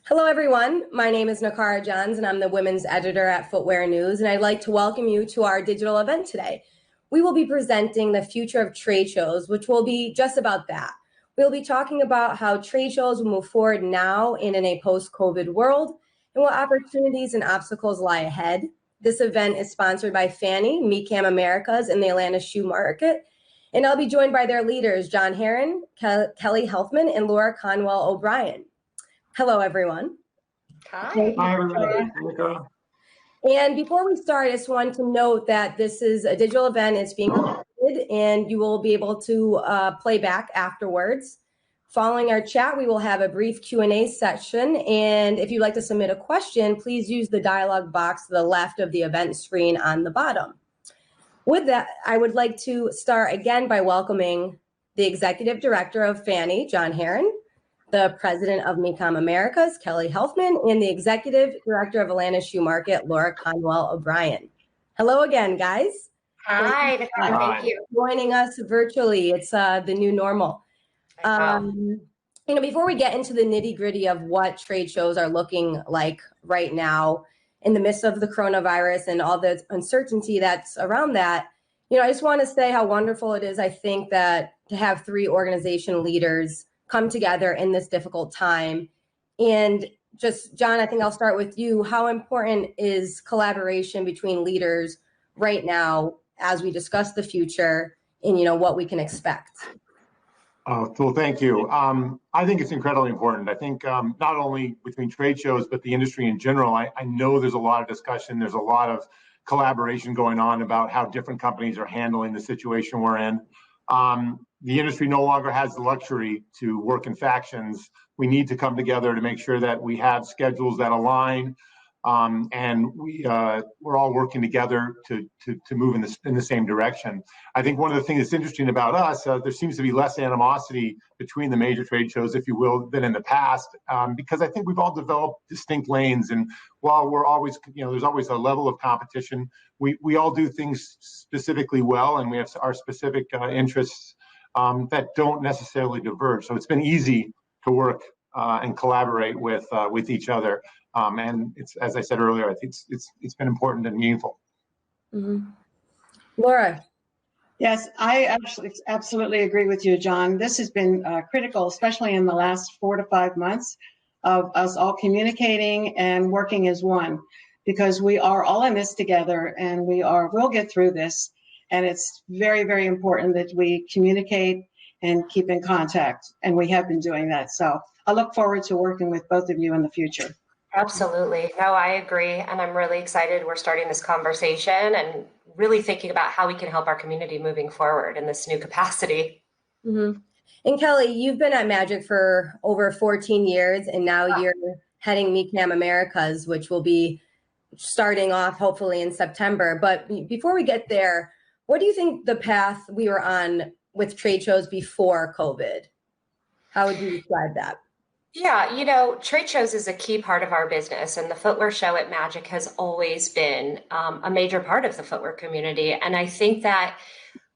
Hello, everyone. My name is Nikara Johns, and I'm the women's editor at Footwear News, and I'd like to welcome you to our digital event today. We will be presenting the future of trade shows, which will be just about that. We'll be talking about how trade shows will move forward now and in a post-COVID world, and what opportunities and obstacles lie ahead. This event is sponsored by FFANY, Micam Americas, and the Atlanta Shoe Market, and I'll be joined by their leaders, Heron, Kelly Helfman, and Conwell-O'Brien. Hello, everyone. Hi. Hi, everybody. And before we start, I just wanted to note that this is a digital event. It's being recorded, and you will be able to play back afterwards. Following our chat, we will have a brief Q&A session. And if you'd like to submit a question, please use the dialog box to the left of the event screen on the bottom. With that, I would like to start again by welcoming the Executive Director of FFANY, Heron, the President of Micam Americas, Kelly Helfman, and the Executive Director of Atlanta Shoe Market, Conwell-O'Brien. Hello again, guys. Hi, thank you. Joining us virtually. It's the new normal. Before we get into the nitty-gritty of what trade shows are looking like right now in the midst of the coronavirus and all the uncertainty that's around that, I just want to say how wonderful it is, I think, that to have three organization leaders come together in this difficult time. And just, John, I think I'll start with you. How important is collaboration between leaders right now as we discuss the future and, what we can expect? Well, thank you. I think it's incredibly important. I think not only between trade shows, but the industry in general, I know there's a lot of discussion. There's a lot of collaboration going on about how different companies are handling the situation we're in. The industry no longer has the luxury to work in factions. We need to come together to make sure that we have schedules that align, and we're all working together to move in the same direction. I think one of the things that's interesting about us, there seems to be less animosity between the major trade shows, if you will, than in the past, because I think we've all developed distinct lanes. And while we're always, there's always a level of competition, we all do things specifically well, and we have our specific interests that don't necessarily diverge. So it's been easy to work and collaborate with each other. And it's, as I said earlier, I think it's been important and meaningful. Mm-hmm. Laura. Yes, I absolutely agree with you, John. This has been critical, especially in the last 4 to 5 months, of us all communicating and working as one, because we are all in this together, and we'll get through this. And it's very, very important that we communicate and keep in contact. And we have been doing that. So I look forward to working with both of you in the future. Absolutely. No, I agree. And I'm really excited we're starting this conversation and really thinking about how we can help our community moving forward in this new capacity. Mm-hmm. And Kelly, you've been at Magic for over 14 years, and now you're heading Micam Americas, which will be starting off hopefully in September. But before we get there, what do you think the path we were on with trade shows before COVID? How would you describe that? Yeah, trade shows is a key part of our business, and the footwear show at Magic has always been a major part of the footwear community. And I think that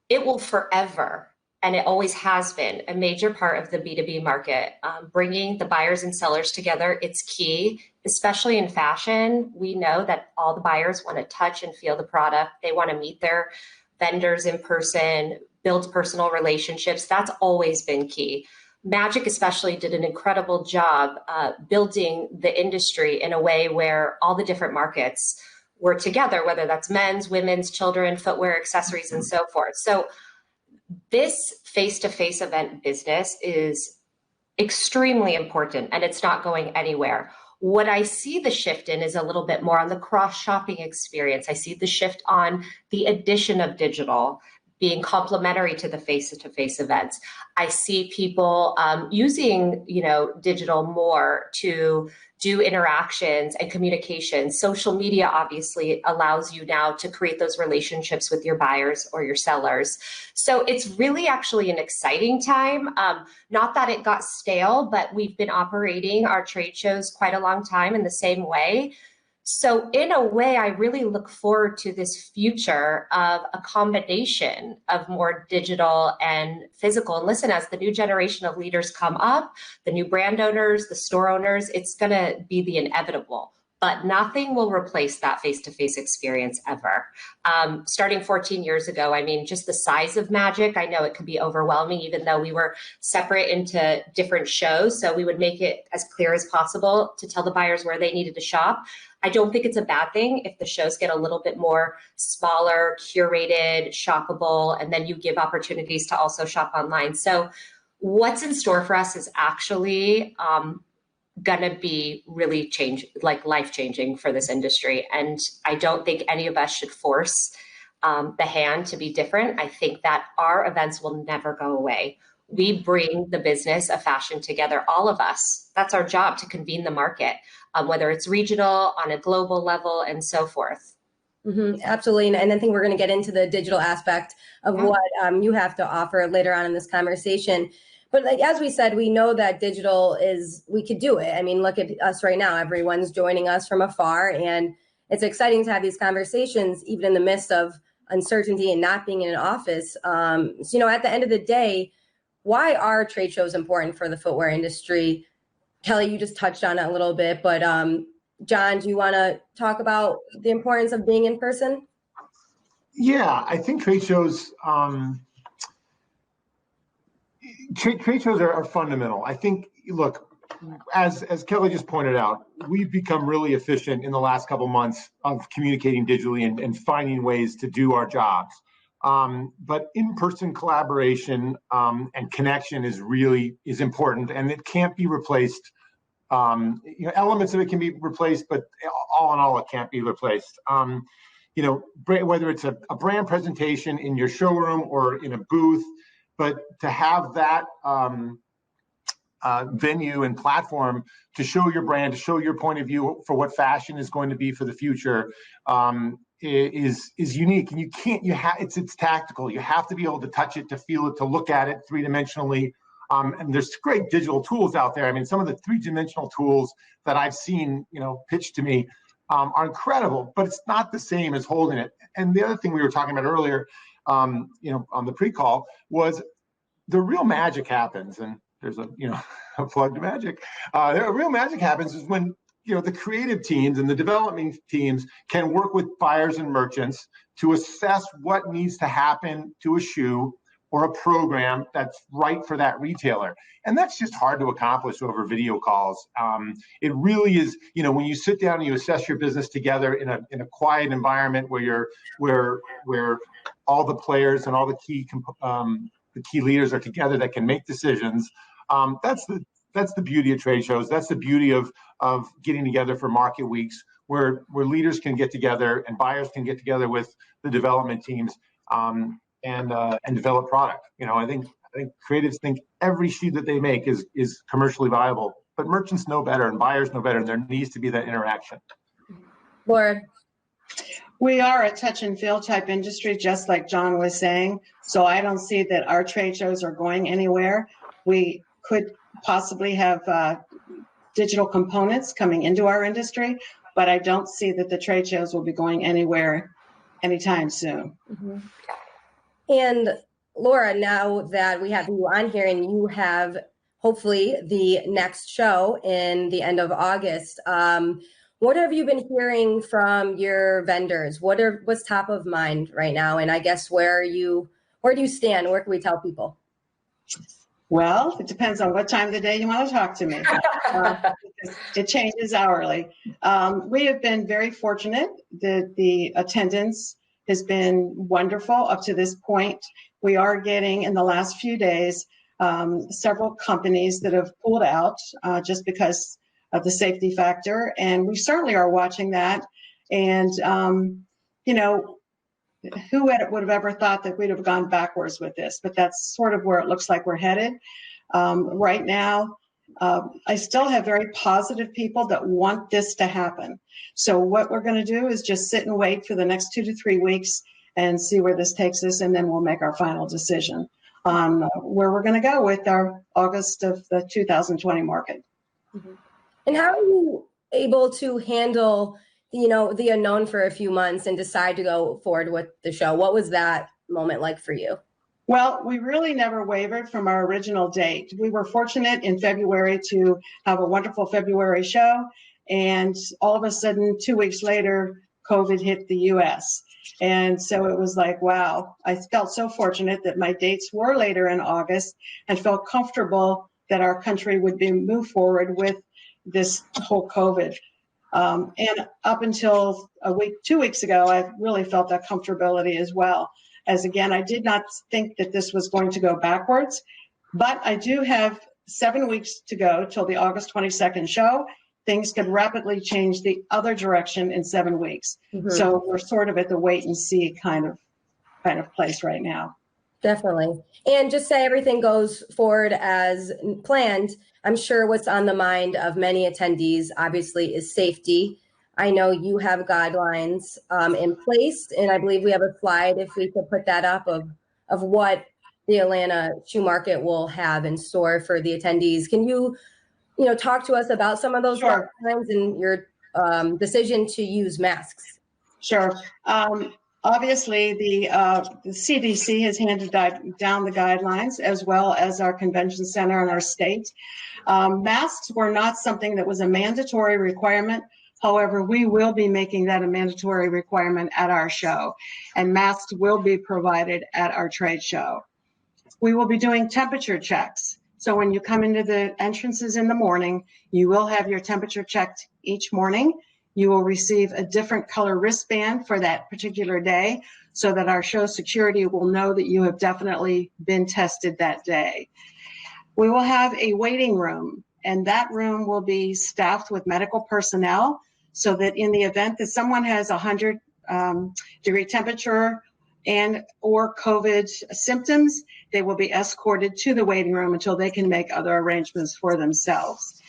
it will forever, and it always has been, a major part of the B2B market. Bringing the buyers and sellers together, it's key, especially in fashion. We know that all the buyers want to touch and feel the product. They want to meet their vendors in person, build personal relationships. That's always been key. Magic especially did an incredible job building the industry in a way where all the different markets were together, whether that's men's, women's, children, footwear, accessories, and so forth. So this face-to-face event business is extremely important, and it's not going anywhere. What I see the shift in is a little bit more on the cross-shopping experience. I see the shift on the addition of digital being complementary to the face-to-face events. I see people using, digital more to do interactions and communication. Social media obviously allows you now to create those relationships with your buyers or your sellers. So it's really actually an exciting time. Not that it got stale, but we've been operating our trade shows quite a long time in the same way. So in a way, I really look forward to this future of a combination of more digital and physical. And listen, as the new generation of leaders come up, the new brand owners, the store owners, it's going to be the inevitable. But nothing will replace that face-to-face experience ever. Starting 14 years ago, I mean, just the size of Magic, I know it could be overwhelming, even though we were separate into different shows. So we would make it as clear as possible to tell the buyers where they needed to shop. I don't think it's a bad thing if the shows get a little bit more smaller, curated, shoppable, and then you give opportunities to also shop online. So what's in store for us is actually gonna be really life-changing for this industry. And I don't think any of us should force the hand to be different. I think that our events will never go away. We bring the business of fashion together, all of us. That's our job, to convene the market, whether it's regional, on a global level, and so forth. Absolutely. And I think we're going to get into the digital aspect of what you have to offer later on in this conversation. But like, as we said, we know that digital we could do it. I mean, look at us right now. Everyone's joining us from afar, and it's exciting to have these conversations, even in the midst of uncertainty and not being in an office. So, at the end of the day, why are trade shows important for the footwear industry? Kelly, you just touched on it a little bit, but John, do you want to talk about the importance of being in person? Yeah, I think trade shows are fundamental. I think, look, as Kelly just pointed out, we've become really efficient in the last couple months of communicating digitally and finding ways to do our jobs. But in-person collaboration and connection is important, and it can't be replaced. Elements of it can be replaced, but all in all, it can't be replaced. Whether it's a brand presentation in your showroom or in a booth, but to have that venue and platform to show your brand, to show your point of view for what fashion is going to be for the future, is unique. And it's tactical. You have to be able to touch it, to feel it, to look at it three-dimensionally. And there's great digital tools out there. I mean, some of the three-dimensional tools that I've seen, pitched to me are incredible, but it's not the same as holding it. And the other thing we were talking about earlier, on the pre-call, was the real magic happens. And there's a plug to magic. The real magic happens is when, the creative teams and the development teams can work with buyers and merchants to assess what needs to happen to a shoe or a program that's right for that retailer. And that's just hard to accomplish over video calls. It really is, when you sit down and you assess your business together in a quiet environment where all the players and all the key leaders are together that can make decisions. That's the beauty of trade shows. That's the beauty of getting together for market weeks, where leaders can get together and buyers can get together with the development teams. And develop product. I think creatives think every shoe that they make is commercially viable, but merchants know better and buyers know better, and there needs to be that interaction. Laura? We are a touch and feel type industry, just like John was saying. So I don't see that our trade shows are going anywhere. We could possibly have digital components coming into our industry, but I don't see that the trade shows will be going anywhere anytime soon. Mm-hmm. And Laura, now that we have you on here and you have hopefully the next show in the end of August, what have you been hearing from your vendors? What's top of mind right now? And I guess where do you stand? Where can we tell people? Well, it depends on what time of the day you want to talk to me. It changes hourly. We have been very fortunate that the attendance has been wonderful up to this point. We are getting, in the last few days, several companies that have pulled out just because of the safety factor. And we certainly are watching that. And, who would have ever thought that we'd have gone backwards with this? But that's sort of where it looks like we're headed. Right now, I still have very positive people that want this to happen. So what we're going to do is just sit and wait for the next 2 to 3 weeks and see where this takes us, and then we'll make our final decision on where we're going to go with our August of the 2020 market. Mm-hmm. And how are you able to handle the unknown for a few months and decide to go forward with the show? What was that moment like for you? Well, we really never wavered from our original date. We were fortunate in February to have a wonderful February show. And all of a sudden, 2 weeks later, COVID hit the US. And so it was like, wow, I felt so fortunate that my dates were later in August and felt comfortable that our country would move forward with this whole COVID. And up until 2 weeks ago, I really felt that comfortability as well. As again, I did not think that this was going to go backwards, but I do have 7 weeks to go till the August 22nd show. Things could rapidly change the other direction in 7 weeks. Mm-hmm. So we're sort of at the wait and see kind of place right now. Definitely. And just say everything goes forward as planned. I'm sure what's on the mind of many attendees, obviously, is safety. I know you have guidelines in place, and I believe we have a slide, if we could put that up, of what the Atlanta shoe market will have in store for the attendees. Can you talk to us about some of those Sure. guidelines and your decision to use masks? Sure. Obviously, the CDC has handed down the guidelines, as well as our convention center and our state. Masks were not something that was a mandatory requirement. However, we will be making that a mandatory requirement at our show, and masks will be provided at our trade show. We will be doing temperature checks. So when you come into the entrances in the morning, you will have your temperature checked each morning. You will receive a different color wristband for that particular day so that our show security will know that you have definitely been tested that day. We will have a waiting room, and that room will be staffed with medical personnel so that in the event that someone has 100-degree temperature and or COVID symptoms, they will be escorted to the waiting room until they can make other arrangements for themselves.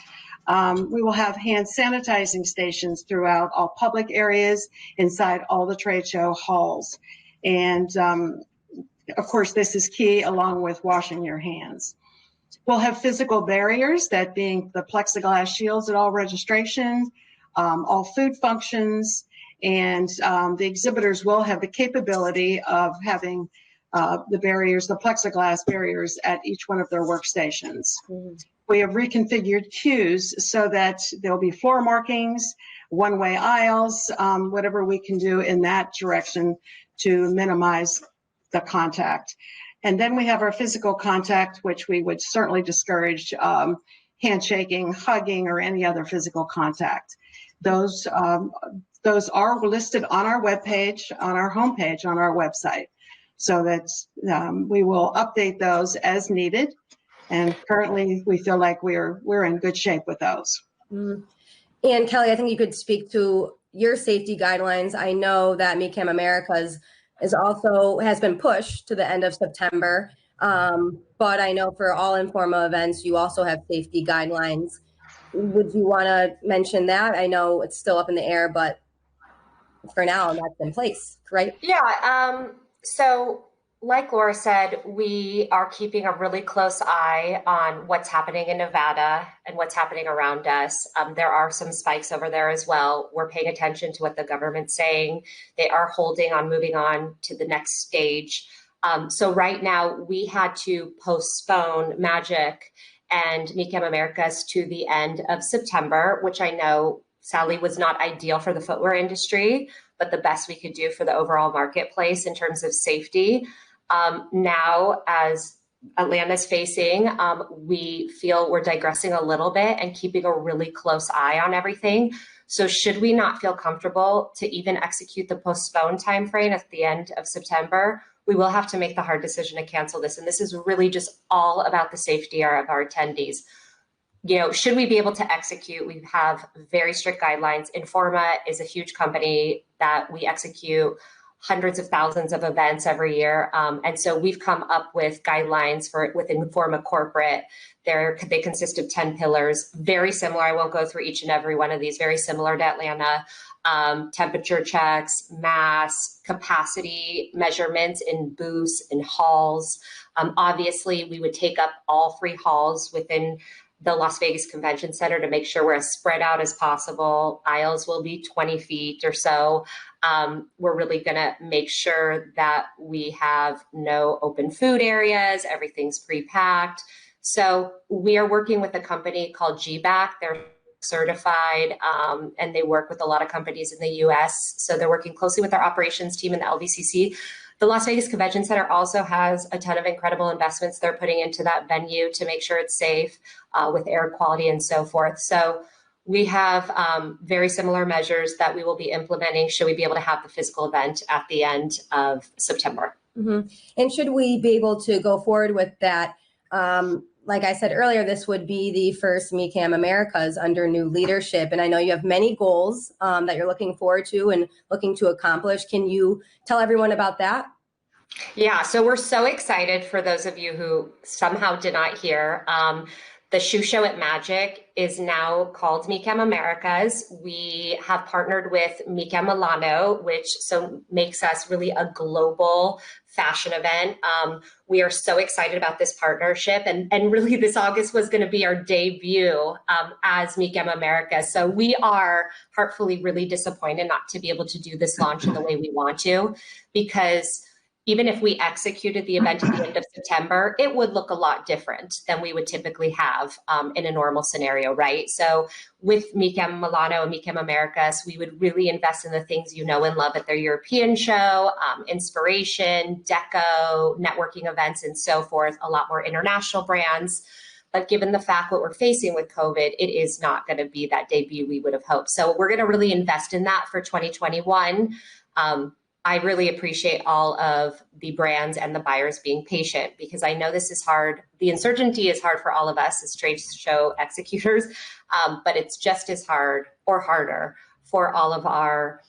We will have hand sanitizing stations throughout all public areas, inside all the trade show halls. And of course, this is key, along with washing your hands. We'll have physical barriers, that being the plexiglass shields at all registrations, all food functions, and the exhibitors will have the capability of having the barriers, the plexiglass barriers at each one of their workstations. Mm-hmm. We have reconfigured queues so that there'll be floor markings, one-way aisles, whatever we can do in that direction to minimize the contact. And then we have our physical contact, which we would certainly discourage handshaking, hugging, or any other physical contact. Those are listed on our webpage, on our homepage, on our website, so that we will update those as needed. And currently, we feel like we're in good shape with those. Mm-hmm. And Kelly, I think you could speak to your safety guidelines. I know that Micam Americas has been pushed to the end of September, but I know for all Informa events, you also have safety guidelines. Would you want to mention that? I know it's still up in the air, but for now, that's in place, right? Yeah. So like Laura said, we are keeping a really close eye on what's happening in Nevada and what's happening around us. There are some spikes over there as well. We're paying attention to what the government's saying. They are holding on, moving on to the next stage. So right now, we had to postpone Magic and Micam Americas to the end of September, which I know sadly was not ideal for the footwear industry, but the best we could do for the overall marketplace in terms of safety. Now, as Atlanta's facing, we feel we're digressing a little bit and keeping a really close eye on everything. So should we not feel comfortable to even execute the postponed timeframe at the end of September, we will have to make the hard decision to cancel this. And this is really just all about the safety of our attendees. Should we be able to execute? We have very strict guidelines. Informa is a huge company that we execute hundreds of thousands of events every year. And so we've come up with guidelines with Informa Corporate They consist of 10 pillars, very similar. I won't go through each and every one of these, very similar to Atlanta. Temperature checks, mass, capacity measurements in booths and halls. Obviously, we would take up all 3 halls within the Las Vegas Convention Center to make sure we're as spread out as possible. Aisles will be 20 feet or so. We're really going to make sure that we have no open food areas. Everything's pre-packed. So we are working with a company called GBAC. They're certified, and they work with a lot of companies in the US. So they're working closely with our operations team in the LVCC. The Las Vegas Convention Center also has a ton of incredible investments they're putting into that venue to make sure it's safe with air quality and so forth. So we have very similar measures that we will be implementing should we be able to have the physical event at the end of September. Mm-hmm. And should we be able to go forward with that, like I said earlier, this would be the first Micam Americas under new leadership. And I know you have many goals that you're looking forward to and looking to accomplish. Can you tell everyone about that? Yeah, so we're so excited for those of you who somehow did not hear. The shoe show at Magic is now called Micam Americas. We have partnered with Micam Milano, which makes us really a global fashion event. We are so excited about this partnership, and really this August was going to be our debut as Micam Americas. So we are heartfully really disappointed not to be able to do this launch in the way we want to, because even if we executed the event at the end of September, it would look a lot different than we would typically have in a normal scenario, right? So with Micam Milano and Micam Americas, we would really invest in the things you know and love at their European show, inspiration, deco, networking events, and so forth, a lot more international brands. But given the fact what we're facing with COVID, it is not going to be that debut we would have hoped. So we're going to really invest in that for 2021. I really appreciate all of the brands and the buyers being patient, because I know this is hard. The uncertainty is hard for all of us as trade show executors, but it's just as hard or harder for all of our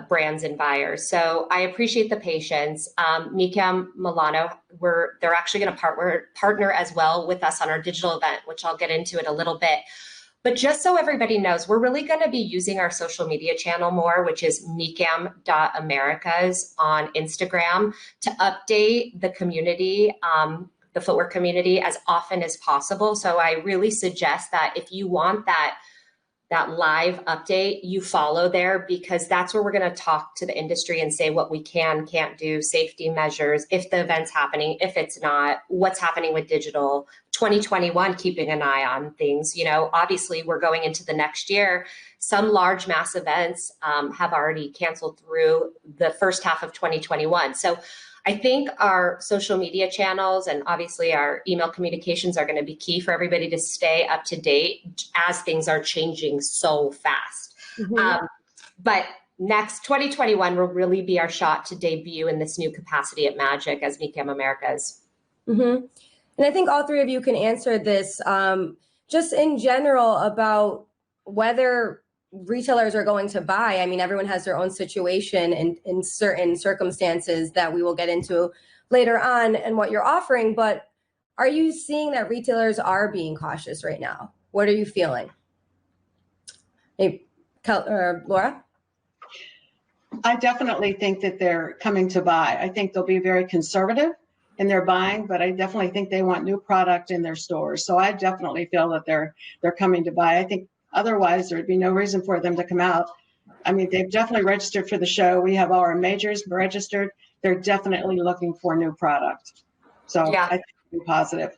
brands and buyers. So I appreciate the patience. Micam Milano, they're actually going to partner as well with us on our digital event, which I'll get into in a little bit. But just so everybody knows, we're really going to be using our social media channel more, which is micam.americas on Instagram, to update the community, the footwear community, as often as possible. So I really suggest that if you want that live update, you follow there, because that's where we're going to talk to the industry and say what we can't do, safety measures, if the event's happening, if it's not, what's happening with digital. 2021, keeping an eye on things. You know, obviously we're going into the next year. Some large mass events have already canceled through the first half of 2021. So I think our social media channels and obviously our email communications are going to be key for everybody to stay up to date as things are changing so fast. Mm-hmm. But next 2021 will really be our shot to debut in this new capacity at Magic as Micam Americas. Mm-hmm. And I think all 3 of you can answer this just in general about whether retailers are going to buy. I mean, everyone has their own situation and in certain circumstances that we will get into later on and what you're offering. But are you seeing that retailers are being cautious right now? What are you feeling? Hey, Laura? I definitely think that they're coming to buy. I think they'll be very conservative in their buying, but I definitely think they want new product in their stores. So I definitely feel that they're coming to buy. I think otherwise there'd be no reason for them to come out. I mean, they've definitely registered for the show. We have all our majors registered. They're definitely looking for new product. So yeah. I think it's positive.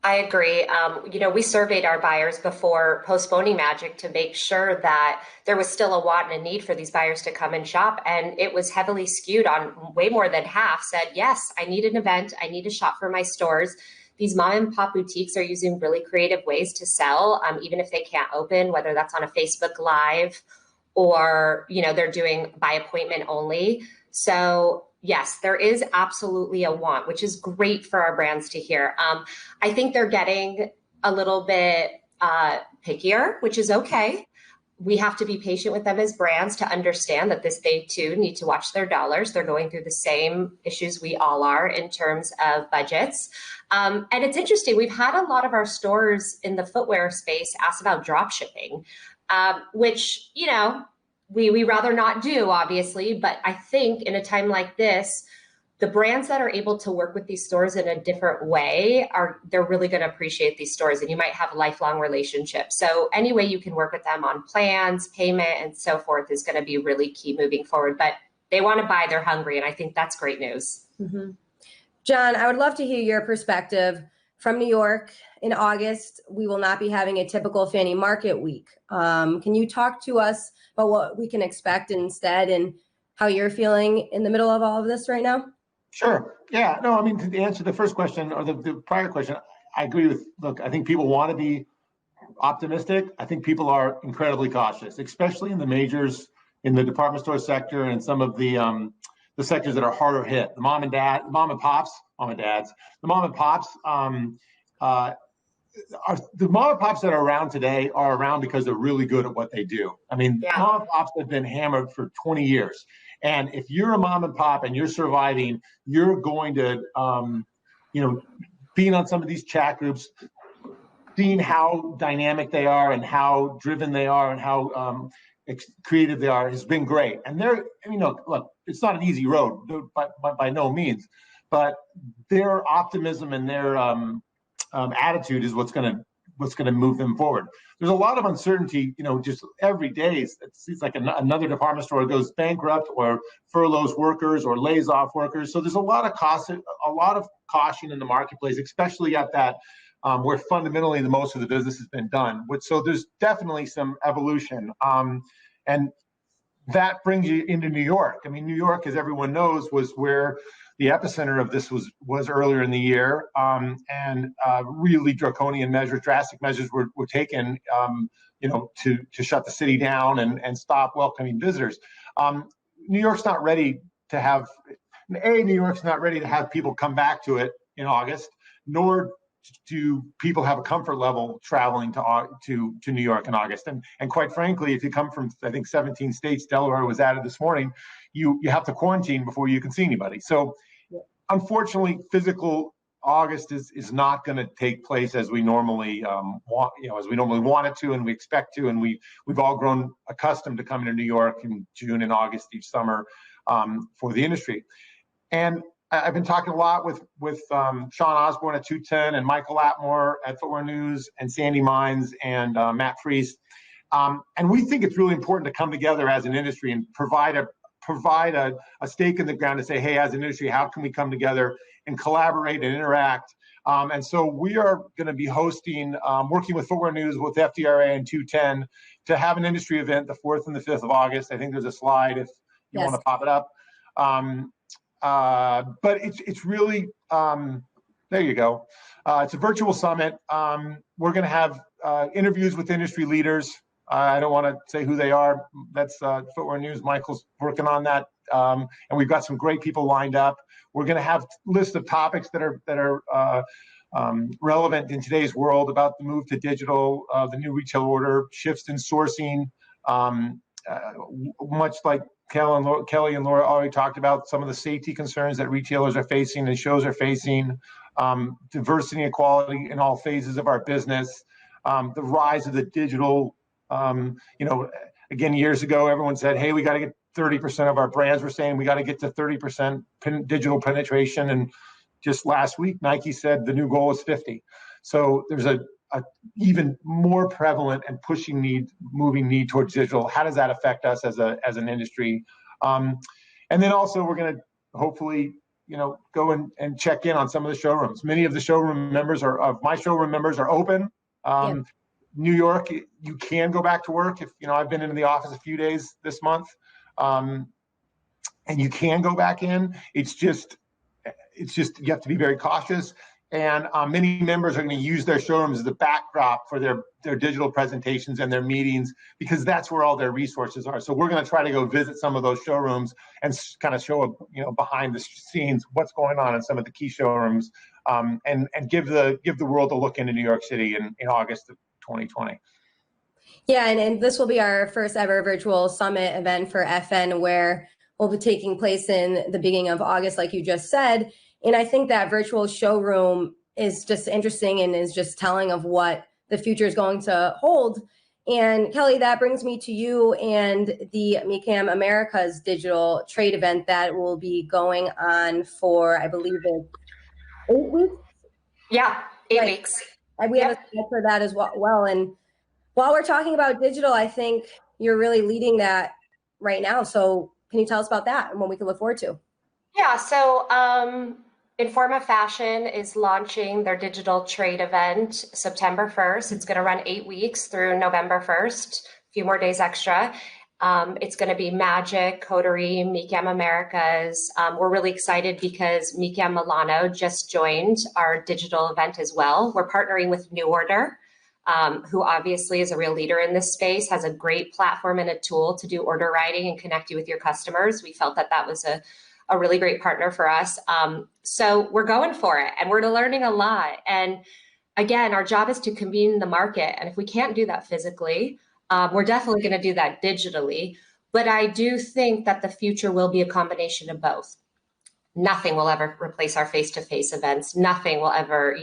I agree. You know, we surveyed our buyers before postponing Magic to make sure that there was still a want and a need for these buyers to come and shop. And it was heavily skewed on way more than half said, yes, I need an event. I need to shop for my stores. These mom and pop boutiques are using really creative ways to sell, even if they can't open, whether that's on a Facebook Live or, you know, they're doing by appointment only. So yes, there is absolutely a want, which is great for our brands to hear. I think they're getting a little bit pickier, which is okay. we have to be patient with them as brands to understand that they too need to watch their dollars. They're going through the same issues we all are in terms of budgets. And it's interesting, we've had a lot of our stores in the footwear space ask about drop shipping, which, you know, we rather not do, obviously, but I think in a time like this, the brands that are able to work with these stores in a different way they're really going to appreciate these stores, and you might have lifelong relationships. So any way you can work with them on plans, payment, and so forth is going to be really key moving forward. But they want to buy, they're hungry, and I think that's great news. Mm-hmm. John, I would love to hear your perspective from New York. In August, we will not be having a typical FFANY market week. Can you talk to us about what we can expect instead and how you're feeling in the middle of all of this right now? Sure. Yeah. No, I mean, to answer the first question or the prior question, I agree with, look, I think people want to be optimistic. I think people are incredibly cautious, especially in the majors, in the department store sector and some of the sectors that are harder hit. The mom and dads, the mom and pops that are around today are around because they're really good at what they do. I mean, yeah. Mom and pops have been hammered for 20 years. And if you're a mom and pop and you're surviving, you're going to, being on some of these chat groups, seeing how dynamic they are and how driven they are and how creative they are has been great. And look, it's not an easy road by no means, but their optimism and their attitude is what's going to move them forward. There's a lot of uncertainty, just every day. It seems like another department store goes bankrupt or furloughs workers or lays off workers. So there's a lot of caution in the marketplace, especially at that where fundamentally the most of the business has been done. So there's definitely some evolution. And that brings you into New York. I mean, New York, as everyone knows, was where the epicenter of this was earlier in the year, and really draconian measures, drastic measures were taken, to shut the city down and stop welcoming visitors. New York's not ready to have people come back to it in August, nor do people have a comfort level traveling to New York in August. And quite frankly, if you come from, I think, 17 states, Delaware was added this morning, you have to quarantine before you can see anybody. So unfortunately, physical August is not going to take place as we normally want it to, and we expect to, and we've all grown accustomed to coming to New York in June and August each summer for the industry. And I've been talking a lot with Sean Osborne at 210 and Michael Atmore at Footwear News and Sandy Mines and Matt Freese. And we think it's really important to come together as an industry and provide a stake in the ground to say, hey, as an industry, how can we come together and collaborate and interact? And so we are going to be hosting, working with Footwear News, with FDRA and 210 to have an industry event the 4th and the 5th of August. I think there's a slide if you want to pop it up. But it's really, there you go. It's a virtual summit. We're going to have interviews with industry leaders. I don't want to say who they are. That's Footwear News. Michael's working on that. And we've got some great people lined up. We're going to have lists of topics that are relevant in today's world about the move to digital, the new retail order, shifts in sourcing, much like Kelly and Laura already talked about, some of the safety concerns that retailers are facing and shows are facing, diversity and equality in all phases of our business, the rise of the digital. Again, years ago, everyone said, hey, we got to get 30% of our brands were saying we got to get to 30% digital penetration. And just last week, Nike said the new goal is 50. So there's a even more prevalent and moving need towards digital. How does that affect us as an industry? And then also we're going to hopefully, go and check in on some of the showrooms. Many of the showroom members my showroom members are open. New York, you can go back to work. If I've been into the office a few days this month, and you can go back in. It's just you have to be very cautious. And many members are going to use their showrooms as the backdrop for their digital presentations and their meetings, because that's where all their resources are. So we're going to try to go visit some of those showrooms and kind of show, behind the scenes what's going on in some of the key showrooms, and give the world a look into New York City in August of 2020. Yeah, and this will be our first ever virtual summit event for FN, where will be taking place in the beginning of August, like you just said. And I think that virtual showroom is just interesting and is just telling of what the future is going to hold. And Kelly, that brings me to you and the Micam Americas digital trade event that will be going on for, I believe it's 8 weeks. Yeah, 8 Right. weeks. We have a slide for that as well. And while we're talking about digital, I think you're really leading that right now. So can you tell us about that and what we can look forward to? Yeah, so Informa Fashion is launching their digital trade event September 1st. It's going to run 8 weeks through November 1st, a few more days extra. It's going to be Magic, Coterie, Micam Americas. We're really excited because Micam Milano just joined our digital event as well. We're partnering with New Order, who obviously is a real leader in this space, has a great platform and a tool to do order writing and connect you with your customers. We felt that that was a really great partner for us. So we're going for it and we're learning a lot. And again, our job is to convene the market. And if we can't do that physically, we're definitely going to do that digitally. But I do think that the future will be a combination of both. Nothing will ever replace our face-to-face events. Nothing will ever,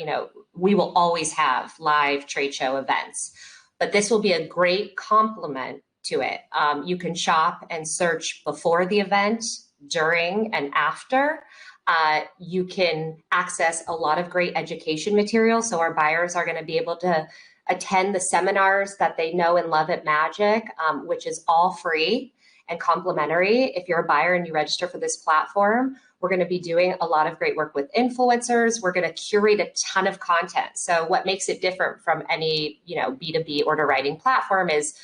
we will always have live trade show events. But this will be a great complement to it. You can shop and search before the event, during and after. You can access a lot of great education material. So our buyers are going to be able to attend the seminars that they know and love at Magic, which is all free and complimentary. If you're a buyer and you register for this platform, we're going to be doing a lot of great work with influencers. We're going to curate a ton of content. So what makes it different from any, B2B order writing platform is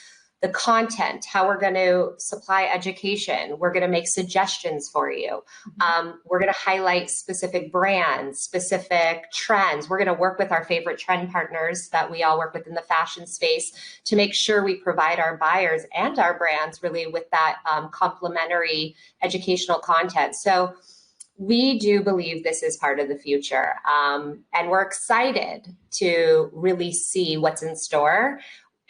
the content, how we're going to supply education. We're going to make suggestions for you. We're going to highlight specific brands, specific trends. We're going to work with our favorite trend partners that we all work with in the fashion space to make sure we provide our buyers and our brands really with that complementary educational content. So we do believe this is part of the future. And we're excited to really see what's in store.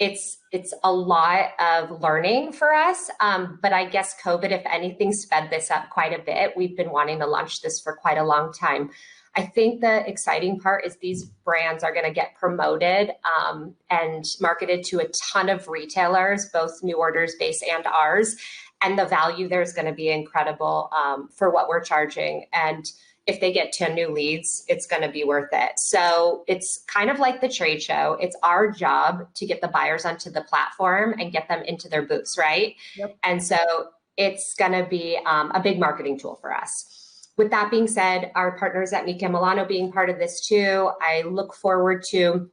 It's a lot of learning for us, but I guess COVID, if anything, sped this up quite a bit. We've been wanting to launch this for quite a long time. I think the exciting part is these brands are going to get promoted and marketed to a ton of retailers, both New Order's base and ours, and the value there's going to be incredible for what we're charging. And if they get 10 new leads, it's going to be worth it. So it's kind of like the trade show. It's our job to get the buyers onto the platform and get them into their booths, right? Yep. And so it's going to be a big marketing tool for us. With that being said, our partners at Micam Milano being part of this too, I look forward to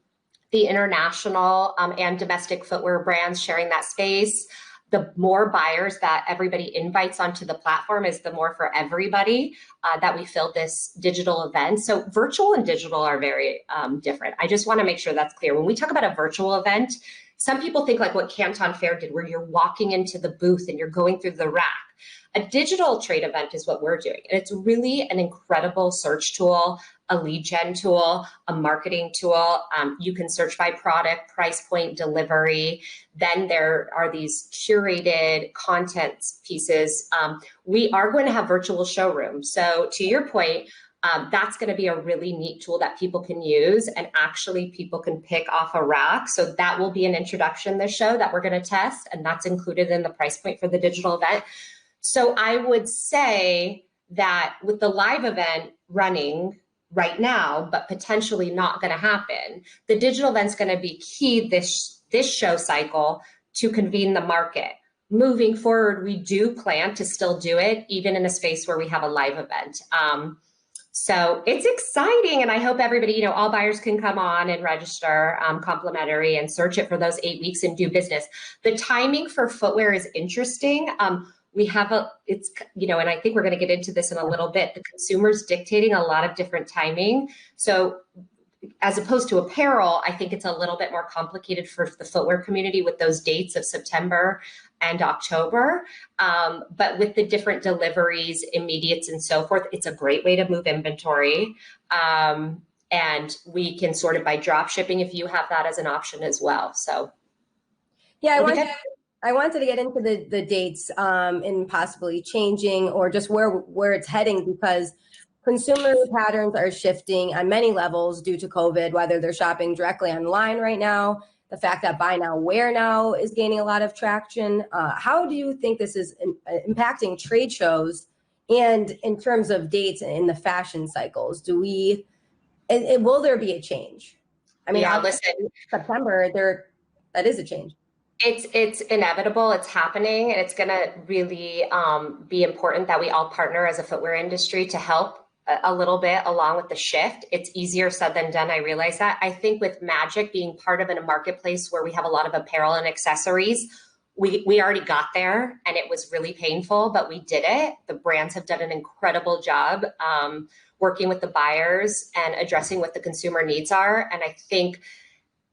the international and domestic footwear brands sharing that space. The more buyers that everybody invites onto the platform is the more for everybody that we fill this digital event. So virtual and digital are very different. I just want to make sure that's clear. When we talk about a virtual event, some people think like what Canton Fair did, where you're walking into the booth and you're going through the rack. A digital trade event is what we're doing. And it's really an incredible search tool, a lead gen tool, a marketing tool. You can search by product, price point, delivery. Then there are these curated content pieces. We are going to have virtual showrooms. So to your point, that's going to be a really neat tool that people can use and actually people can pick off a rack. So that will be an introduction this show that we're going to test, and that's included in the price point for the digital event. So I would say that with the live event running right now, but potentially not going to happen, the digital event's going to be key this show cycle to convene the market. Moving forward, we do plan to still do it, even in a space where we have a live event. So it's exciting, and I hope everybody, all buyers can come on and register complimentary and search it for those 8 weeks and do business. The timing for footwear is interesting. We have and I think we're going to get into this in a little bit. The consumer's dictating a lot of different timing. So as opposed to apparel, I think it's a little bit more complicated for the footwear community with those dates of September and October. But with the different deliveries, immediates, and so forth, it's a great way to move inventory. And we can sort it by drop shipping if you have that as an option as well. So Yeah, I wanted to get into the dates and possibly changing or just where it's heading, because consumer patterns are shifting on many levels due to COVID, whether they're shopping directly online right now, the fact that buy now, wear now is gaining a lot of traction. How do you think this is impacting trade shows and in terms of dates in the fashion cycles? Will there be a change? I mean, yeah, listen, September, that is a change. It's inevitable. It's happening, and it's going to really be important that we all partner as a footwear industry to help a little bit along with the shift. It's easier said than done. I realize that. I think with Magic being part of a marketplace where we have a lot of apparel and accessories, we already got there, and it was really painful, but we did it. The brands have done an incredible job working with the buyers and addressing what the consumer needs are. And I think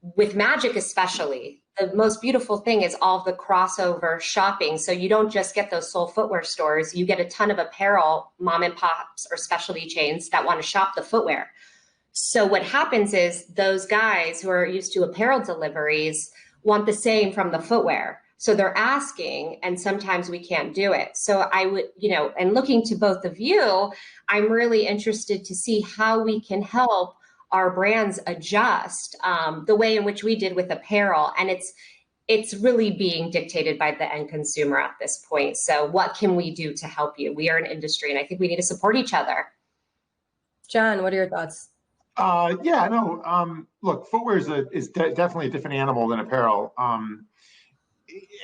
with Magic especially, the most beautiful thing is all the crossover shopping. So you don't just get those sole footwear stores, you get a ton of apparel, mom and pops or specialty chains that want to shop the footwear. So what happens is those guys who are used to apparel deliveries want the same from the footwear. So they're asking, and sometimes we can't do it. So I would, and looking to both of you, I'm really interested to see how we can help our brands adjust the way in which we did with apparel. And it's really being dictated by the end consumer at this point. So what can we do to help you? We are an industry, and I think we need to support each other. John, what are your thoughts? Look, footwear is definitely a different animal than apparel.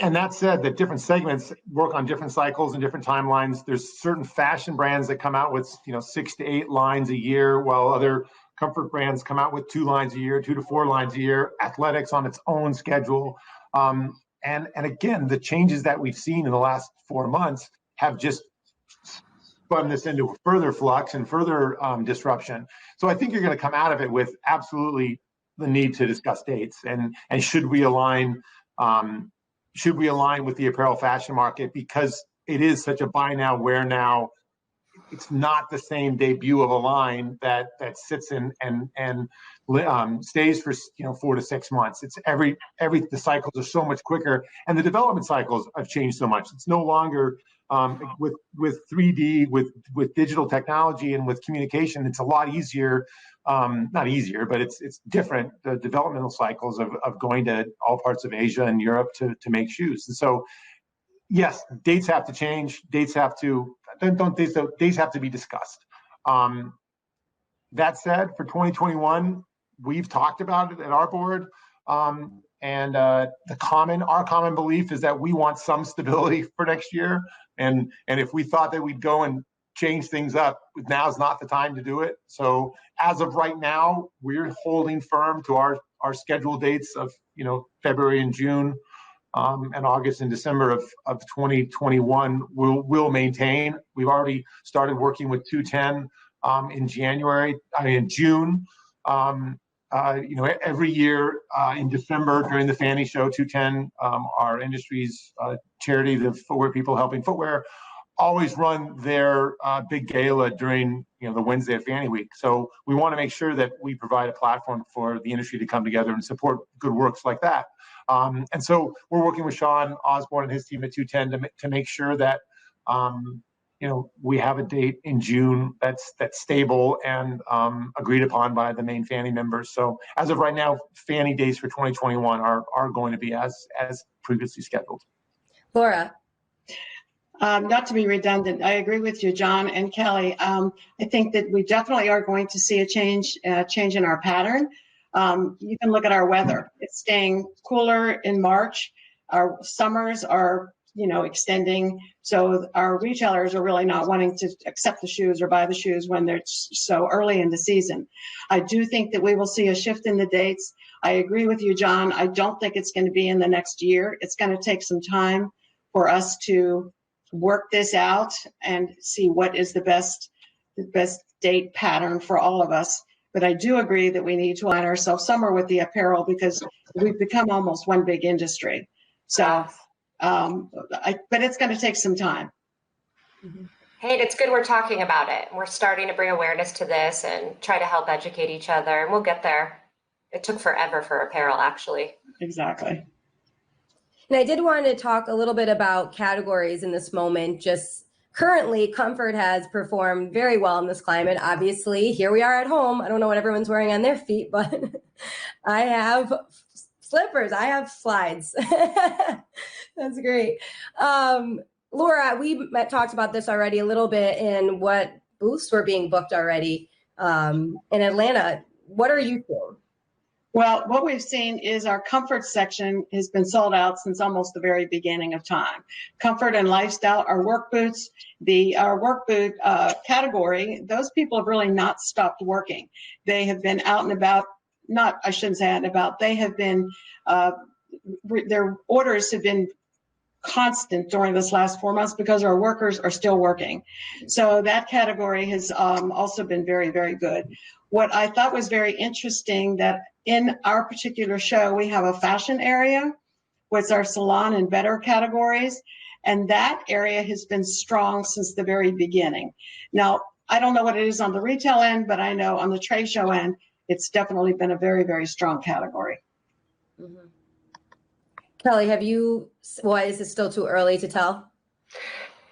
And that said, that different segments work on different cycles and different timelines. There's certain fashion brands that come out with 6 to 8 lines a year, while other comfort brands come out with 2 lines a year, 2 to 4 lines a year. Athletics on its own schedule, and again, the changes that we've seen in the last 4 months have just spun this into further flux and further disruption. So I think you're going to come out of it with absolutely the need to discuss dates and should we align with the apparel fashion market, because it is such a buy now, wear now. It's not the same debut of a line that sits in and stays for 4 to 6 months. It's the cycles are so much quicker, and the development cycles have changed so much. It's no longer with 3D, with digital technology and with communication. It's a lot easier. Not easier, but it's different. The developmental cycles of going to all parts of Asia and Europe to make shoes, and so. Yes, dates have to change. Dates have to be discussed. That said, for 2021, we've talked about it at our board, and our common belief is that we want some stability for next year. And if we thought that we'd go and change things up, now's not the time to do it. So as of right now, we're holding firm to our scheduled dates of February and June. And August and December of 2021 will maintain. We've already started working with 210 in June. Every year in December during the FFANY show, 210, our industry's charity, the Footwear People Helping Footwear, always run their big gala during the Wednesday of FFANY week. So we want to make sure that we provide a platform for the industry to come together and support good works like that. And so we're working with Sean Osborne and his team at 210 to make sure that we have a date in June that's stable and agreed upon by the main FFANY members. So as of right now, FFANY days for 2021 are going to be as previously scheduled. Laura. Not to be redundant, I agree with you, John and Kelly. I think that we definitely are going to see a change in our pattern. You can look at our weather. It's staying cooler in March. Our summers are, extending. So our retailers are really not wanting to accept the shoes or buy the shoes when they're so early in the season. I do think that we will see a shift in the dates. I agree with you, John. I don't think it's going to be in the next year. It's going to take some time for us to work this out and see what is the best date pattern for all of us. But I do agree that we need to align ourselves somewhere with the apparel because we've become almost one big industry. So, but it's going to take some time. Hey, it's good we're talking about it. We're starting to bring awareness to this and try to help educate each other, and we'll get there. It took forever for apparel, actually. Exactly. And I did want to talk a little bit about categories in this moment. Just currently, comfort has performed very well in this climate. Obviously, here we are at home. I don't know what everyone's wearing on their feet, but I have slippers. I have slides. That's great. Laura, we talked about this already a little bit in what booths were being booked already in Atlanta. What are you seeing? Well, what we've seen is our comfort section has been sold out since almost the very beginning of time. Comfort and lifestyle, our work boots, our work boot category, those people have really not stopped working. They have been out and about, I shouldn't say out and about, they have been, their orders have been constant during this last 4 months because our workers are still working. So that category has also been very, very good. What I thought was very interesting that in our particular show, we have a fashion area, with our salon and better categories, and that area has been strong since the very beginning. Now, I don't know what it is on the retail end, but I know on the trade show end, it's definitely been a very, very strong category. Mm-hmm. Kelly, is it still too early to tell?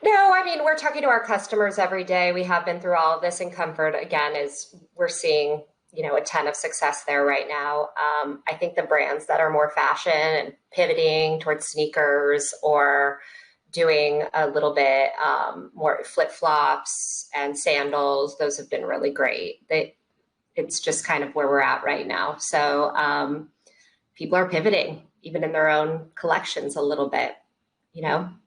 No, I mean, we're talking to our customers every day. We have been through all of this, and comfort, again, is we're seeing, a ton of success there right now. I think the brands that are more fashion and pivoting towards sneakers or doing a little bit more flip-flops and sandals, those have been really great. It's just kind of where we're at right now. So people are pivoting, even in their own collections a little bit, And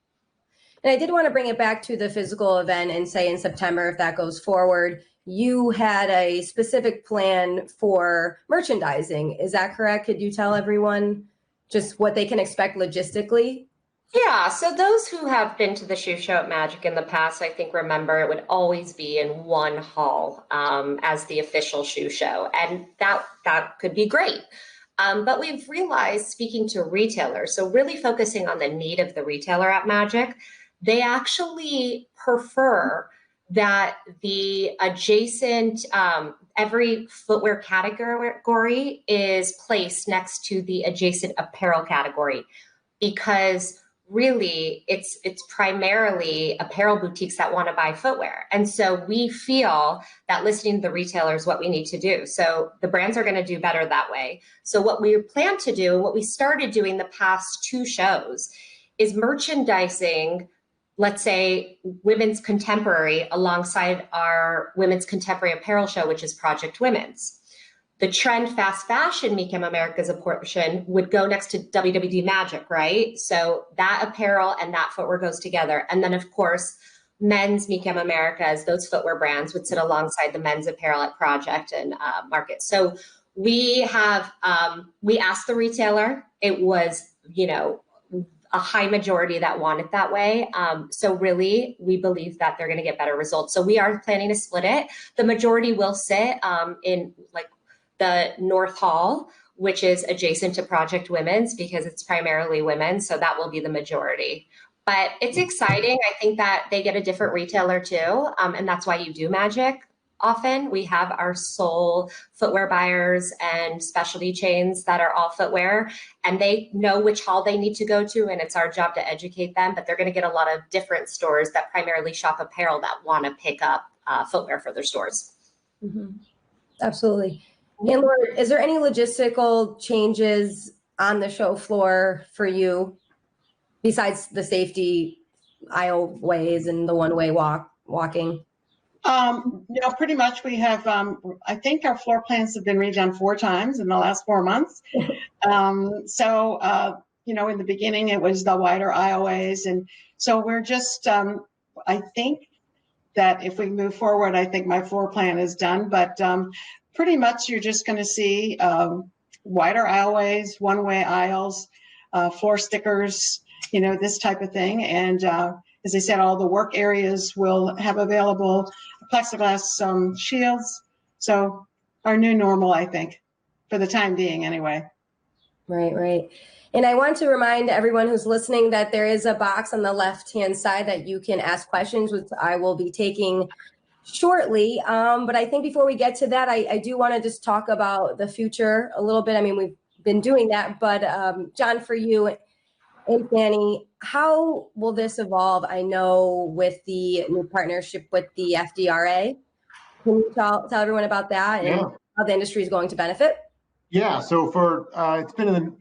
I did want to bring it back to the physical event and say in September, if that goes forward, you had a specific plan for merchandising. Is that correct? Could you tell everyone just what they can expect logistically? Yeah, so those who have been to the shoe show at Magic in the past, I think remember it would always be in one hall as the official shoe show. And that could be great. But we've realized, speaking to retailers, so really focusing on the need of the retailer at Magic, they actually prefer that the adjacent, every footwear category is placed next to the adjacent apparel category, because really it's primarily apparel boutiques that want to buy footwear. And so we feel that listening to the retailers, what we need to do. So the brands are going to do better that way. So what we plan to do, and what we started doing the past 2 shows, is merchandising, let's say, women's contemporary alongside our women's contemporary apparel show, which is Project Women's. The trend fast fashion Micam Americas portion would go next to WWDMagic, right? So that apparel and that footwear goes together. And then, of course, men's Micam Americas, those footwear brands would sit alongside the men's apparel at Project and Market. So we have, we asked the retailer, it was, a high majority that want it that way. So really, we believe that they're going to get better results. So we are planning to split it. The majority will sit in like the North Hall, which is adjacent to Project Women's, because it's primarily women. So that will be the majority. But it's exciting. I think that they get a different retailer too. And that's why you do Magic. Often we have our sole footwear buyers and specialty chains that are all footwear, and they know which hall they need to go to, and it's our job to educate them. But they're going to get a lot of different stores that primarily shop apparel that want to pick up footwear for their stores. Mm-hmm. Absolutely. And Laura, is there any logistical changes on the show floor for you besides the safety aisleways and the one-way walking? Pretty much we have, I think our floor plans have been redone 4 times in the last 4 months. In the beginning it was the wider aisleways. And so we're just, I think that if we move forward, I think my floor plan is done, but pretty much you're just going to see wider aisleways, one-way aisles, floor stickers, this type of thing. And as I said, all the work areas will have available plexiglass shields. So our new normal, I think, for the time being anyway. Right. And I want to remind everyone who's listening that there is a box on the left-hand side that you can ask questions, which I will be taking shortly. But I think before we get to that, I do want to just talk about the future a little bit. I mean, we've been doing that, but John, for you, And FFANY, how will this evolve? I know with the new partnership with the FDRA. Can you tell everyone about that and how the industry is going to benefit? Yeah, so it's been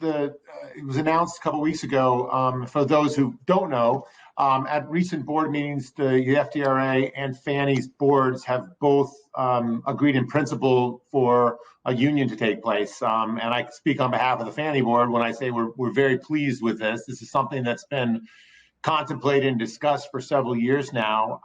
it was announced a couple weeks ago. For those who don't know, at recent board meetings, the FDRA and FFANY's boards have both agreed in principle for a union to take place. And I speak on behalf of the FFANY board when I say we're very pleased with this. This is something that's been contemplated and discussed for several years now.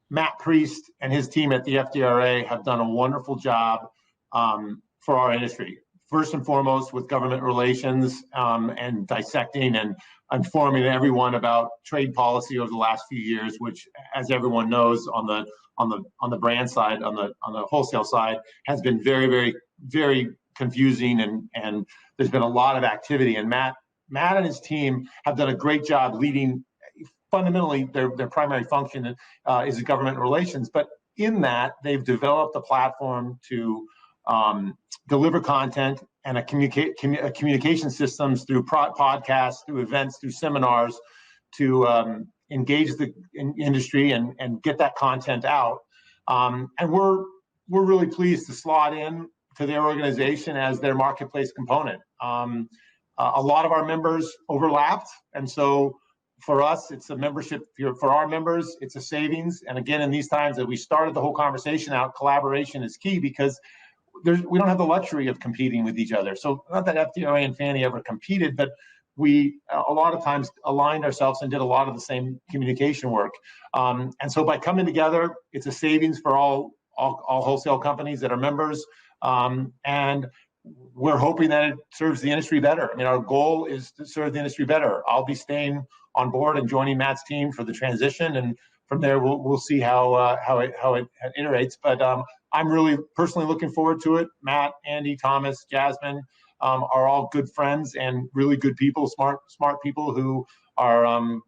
Matt Priest and his team at the FDRA have done a wonderful job for our industry. First and foremost with government relations and dissecting and informing everyone about trade policy over the last few years, which, as everyone knows, on the brand side, on the wholesale side, has been very, very, very confusing, and there's been a lot of activity. And Matt and his team have done a great job leading. Fundamentally, their primary function is government relations, but in that they've developed a platform to deliver content and a communication systems through podcasts, through events, through seminars to engage the industry and get that content out. And we're really pleased to slot in to their organization as their marketplace component. A lot of our members overlapped, and so for us, it's a membership. For our members, it's a savings. And again, in these times that we started the whole conversation out, collaboration is key because we don't have the luxury of competing with each other. So not that FDRA and FFANY ever competed, but we a lot of times aligned ourselves and did a lot of the same communication work. And so by coming together, it's a savings for all wholesale companies that are members. And we're hoping that it serves the industry better. I mean, our goal is to serve the industry better. I'll be staying on board and joining Matt's team for the transition, and from there we'll see how it iterates. But I'm really personally looking forward to it. Matt, Andy, Thomas, Jasmine are all good friends and really good people, smart people who are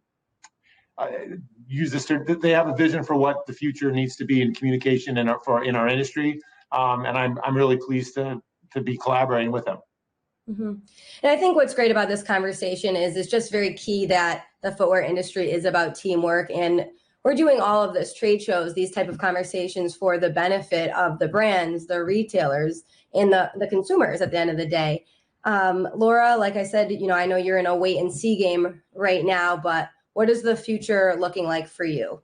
use this. They have a vision for what the future needs to be in communication in our industry, and I'm really pleased to be collaborating with them. Mm-hmm. And I think what's great about this conversation is it's just very key that the footwear industry is about teamwork, and we're doing all of this trade shows, these type of conversations for the benefit of the brands, the retailers, and the consumers at the end of the day. Laura, like I said, I know you're in a wait and see game right now, but what is the future looking like for you?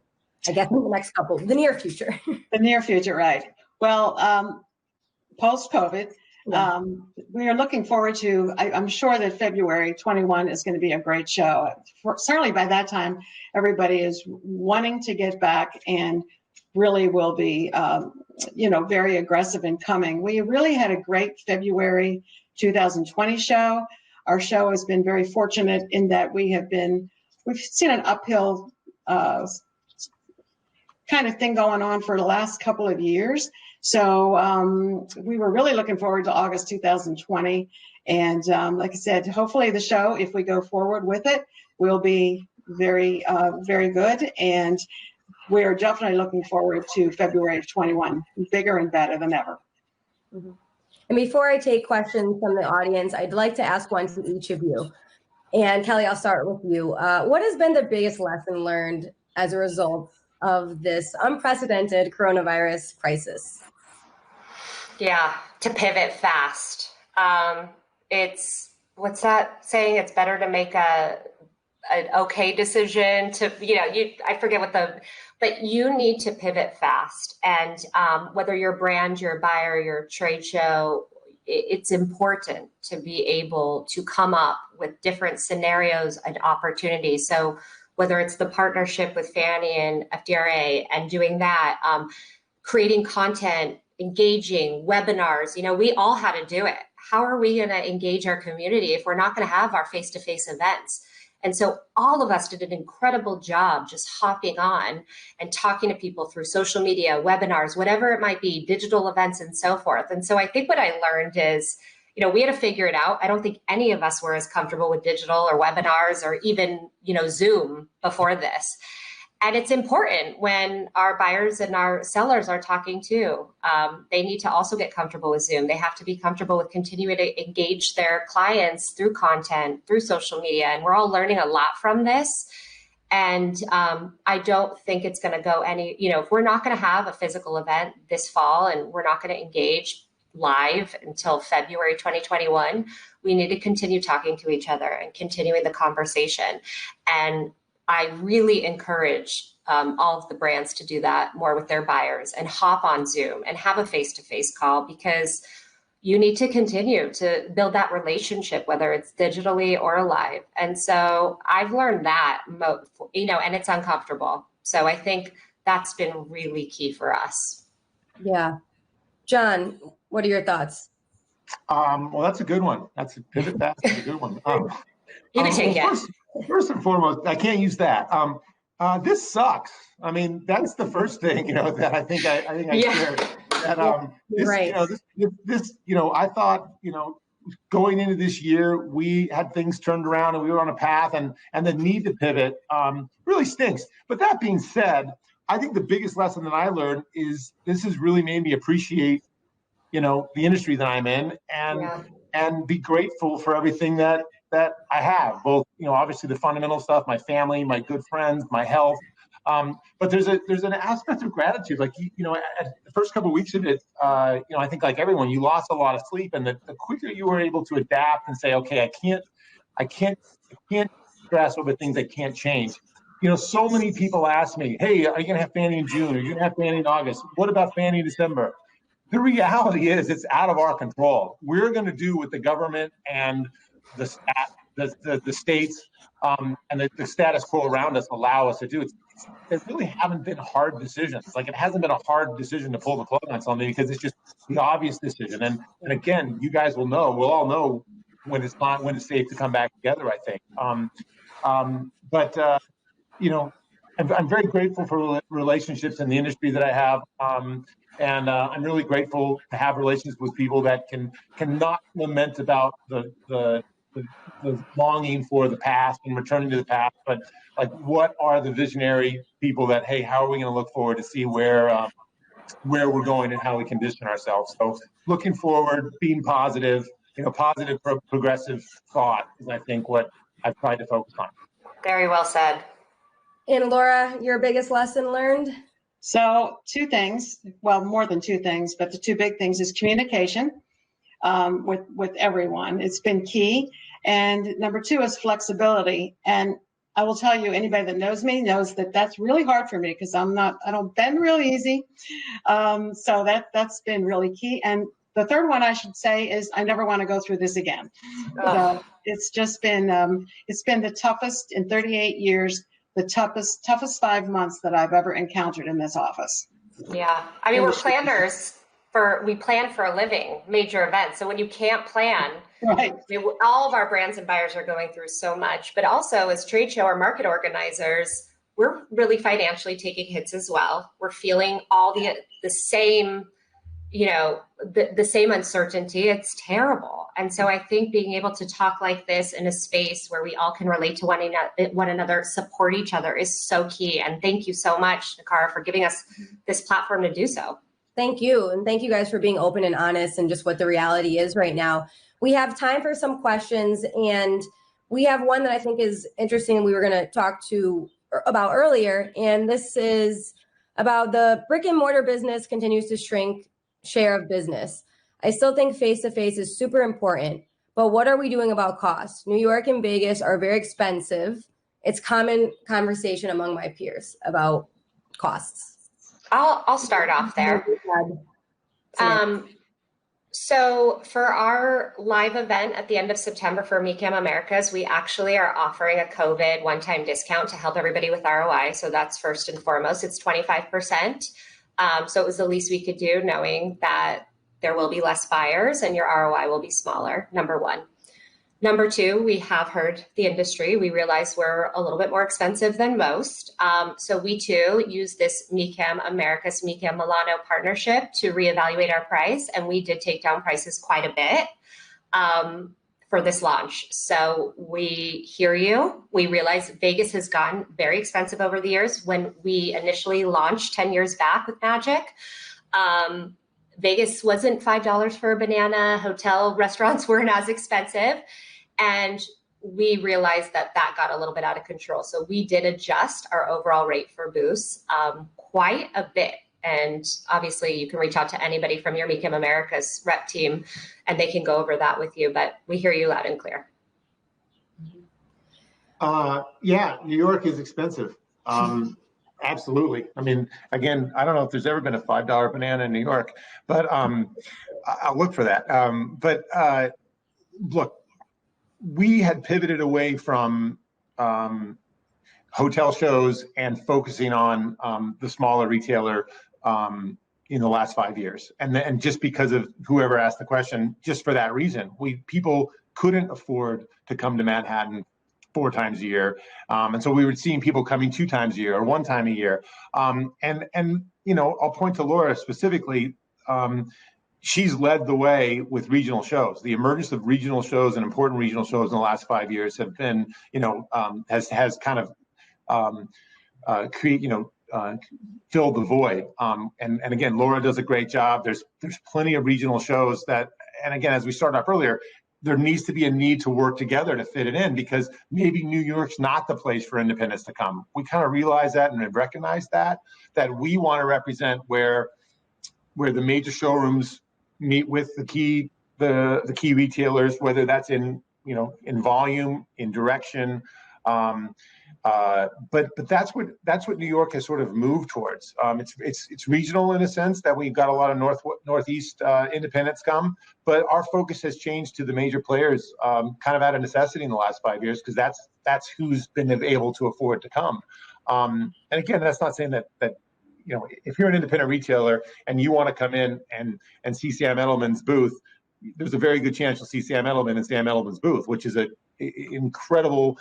I guess in the near future. The near future, right. Well, post-COVID, we are looking forward to, I'm sure that February 21 is going to be a great show. Certainly by that time, everybody is wanting to get back and really will be, very aggressive in coming. We really had a great February 2020 show. Our show has been very fortunate in that we've seen an uphill kind of thing going on for the last couple of years. So we were really looking forward to August 2020. And like I said, hopefully the show, if we go forward with it, will be very, very good. And we're definitely looking forward to February of 21, bigger and better than ever. Mm-hmm. And before I take questions from the audience, I'd like to ask one to each of you. And Kelly, I'll start with you. What has been the biggest lesson learned as a result of this unprecedented coronavirus crisis? Yeah, to pivot fast. It's, what's that saying? It's better to make an okay decision to, I forget but you need to pivot fast. And whether your brand, your buyer, your trade show, it's important to be able to come up with different scenarios and opportunities. So whether it's the partnership with FFANY and FDRA and doing that, creating content, engaging, webinars, we all had to do it. How are we going to engage our community if we're not going to have our face-to-face events? And so all of us did an incredible job just hopping on and talking to people through social media, webinars, whatever it might be, digital events and so forth. And so I think what I learned is, we had to figure it out. I don't think any of us were as comfortable with digital or webinars or even, Zoom before this. And it's important when our buyers and our sellers are talking too. They need to also get comfortable with Zoom. They have to be comfortable with continuing to engage their clients through content, through social media. And we're all learning a lot from this. And I don't think it's going to go any, if we're not going to have a physical event this fall and we're not going to engage live until February 2021, we need to continue talking to each other and continuing the conversation. And I really encourage all of the brands to do that more with their buyers and hop on Zoom and have a face-to-face call, because you need to continue to build that relationship, whether it's digitally or live. And so I've learned that, and it's uncomfortable. So I think that's been really key for us. Yeah. John, what are your thoughts? Well, that's a good one. That's a pivot. That's a good one. You can take it. First and foremost, I can't use that. This sucks. I mean, that's the first thing, that I think I shared. That this, right. I thought, going into this year, we had things turned around and we were on a path, and the need to pivot really stinks. But that being said, I think the biggest lesson that I learned is this has really made me appreciate, the industry that I'm in, and be grateful for everything that I have, both, obviously the fundamental stuff, my family, my good friends, my health. But there's an aspect of gratitude. Like, at the first couple of weeks of it, I think like everyone, you lost a lot of sleep, and the quicker you were able to adapt and say, okay, I can't stress over things I can't change. So many people ask me, hey, are you going to have FFANY in June? Are you going to have FFANY in August? What about FFANY in December? The reality is it's out of our control. We're going to do what the government and the states and the status quo around us allow us to do. There really haven't been hard decisions. Like, it hasn't been a hard decision to pull the plug on something, because it's just the obvious decision. And again, you guys we'll all know when it's safe to come back together, I think. I'm very grateful for relationships in the industry that I have. And I'm really grateful to have relationships with people that can not lament about the longing for the past and returning to the past, but like, what are the visionary people that, hey, how are we going to look forward to see where we're going and how we condition ourselves? So looking forward, being positive, positive progressive thought is, I think, what I've tried to focus on. Very well said. And Laura, your biggest lesson learned? So two things, well, more than two things, but the two big things is communication with everyone. It's been key. And number two is flexibility. And I will tell you, anybody that knows me knows that that's really hard for me, because I don't bend real easy. So that's been really key. And the third one I should say is I never want to go through this again. So it's just been, the toughest in 38 years, the toughest 5 months that I've ever encountered in this office. Yeah. I mean, we're planners. We plan for a living, major events. So when you can't plan, right. All of our brands and buyers are going through so much, but also as trade show or market organizers, we're really financially taking hits as well. We're feeling all the same, the same uncertainty. It's terrible. And so I think being able to talk like this in a space where we all can relate to one another, support each other, is so key. And thank you so much, Nikara, for giving us this platform to do so. Thank you. And thank you guys for being open and honest and just what the reality is right now. We have time for some questions, and we have one that I think is interesting we were going to talk about earlier. And this is about the brick and mortar business continues to shrink share of business. I still think face-to-face is super important, but what are we doing about costs? New York and Vegas are very expensive. It's common conversation among my peers about costs. I'll start off there. So for our live event at the end of September for Micam Americas, we actually are offering a COVID one-time discount to help everybody with ROI. So that's first and foremost. It's 25%. So it was the least we could do, knowing that there will be less buyers and your ROI will be smaller, number one. Number two, we have heard the industry. We realize we're a little bit more expensive than most. So we too use this Micam Americas, Micam Milano partnership to reevaluate our price. And we did take down prices quite a bit. for this launch. So we hear you. We realize Vegas has gotten very expensive over the years. When we initially launched 10 years back with Magic, Vegas wasn't $5 for a banana. Hotel restaurants weren't as expensive. And we realized that that got a little bit out of control. So we did adjust our overall rate for booths quite a bit. And obviously you can reach out to anybody from your Micam Americas rep team and they can go over that with you, but we hear you loud and clear. Yeah, New York is expensive. Absolutely. I mean, again, I don't know if there's ever been a $5 banana in New York, but I'll look for that. Look, we had pivoted away from hotel shows and focusing on the smaller retailer in the last 5 years. And just because of whoever asked the question, just for that reason, people couldn't afford to come to Manhattan 4 times a year. And so we were seeing people coming 2 times a year or 1 time a year. And you know, I'll point to Laura specifically. She's led the way with regional shows. The emergence of regional shows and important regional shows in the last 5 years have been, you know, has kind of fill the void. And again, Laura does a great job. There's plenty of regional shows that, and again, as we started off earlier, there needs to be a need to work together to fit it in, because maybe New York's not the place for independents to come. We kind of realize that and have recognized that we want to represent where the major showrooms meet with the key retailers, whether that's in volume, in direction. But that's what New York has sort of moved towards. It's regional in a sense that we've got a lot of northeast independents come, but our focus has changed to the major players, kind of out of necessity in the last 5 years, because that's who's been able to afford to come. And again, that's not saying that if you're an independent retailer and you want to come in and see Sam Edelman's booth, there's a very good chance you'll see Sam Edelman in Sam Edelman's booth, which is an incredible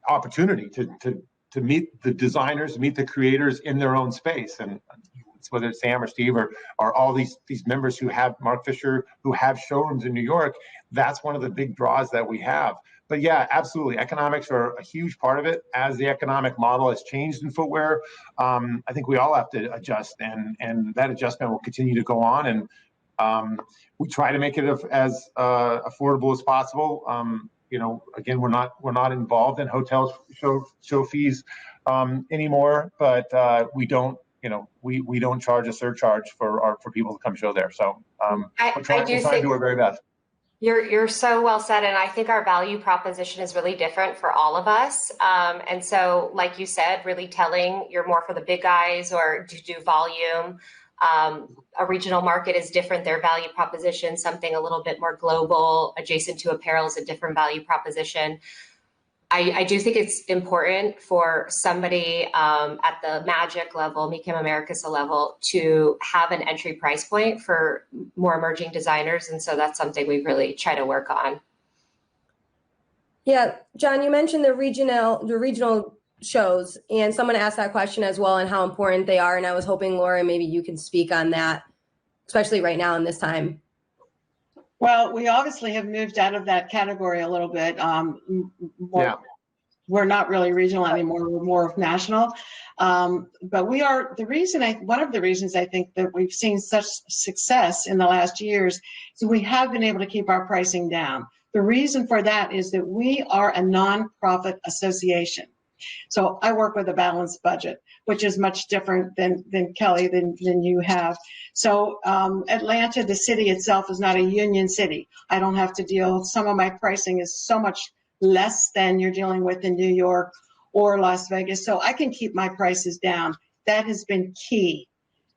opportunity to meet the designers, meet the creators in their own space. And whether it's Sam or Steve or all these members who have Mark Fisher, who have showrooms in New York, that's one of the big draws that we have. But yeah, absolutely. Economics are a huge part of it. As the economic model has changed in footwear, I think we all have to adjust, and that adjustment will continue to go on. And we try to make it as affordable as possible. Again, we're not involved in hotel show fees anymore, but we don't charge a surcharge for people to come show there. So we're trying to do our very best. You're so well said, and I think our value proposition is really different for all of us. And so, like you said, really telling you're more for the big guys or to do volume. A regional market is different, their value proposition. Something a little bit more global, adjacent to apparel, is a different value proposition. I do think it's important for somebody at the Magic level, Micam Americas level, to have an entry price point for more emerging designers. And so that's something we really try to work on. Yeah, John, you mentioned the regional shows, and someone asked that question as well and how important they are. And I was hoping, Laura, maybe you could speak on that, especially right now in this time. Well, we obviously have moved out of that category a little bit. We're not really regional anymore. We're more national. But we are one of the reasons I think that we've seen such success in the last years is we have been able to keep our pricing down. The reason for that is that we are a nonprofit association. So I work with a balanced budget, which is much different than Kelly, than you have. So Atlanta, the city itself, is not a union city. I don't have to deal, some of my pricing is so much less than you're dealing with in New York or Las Vegas. So I can keep my prices down. That has been key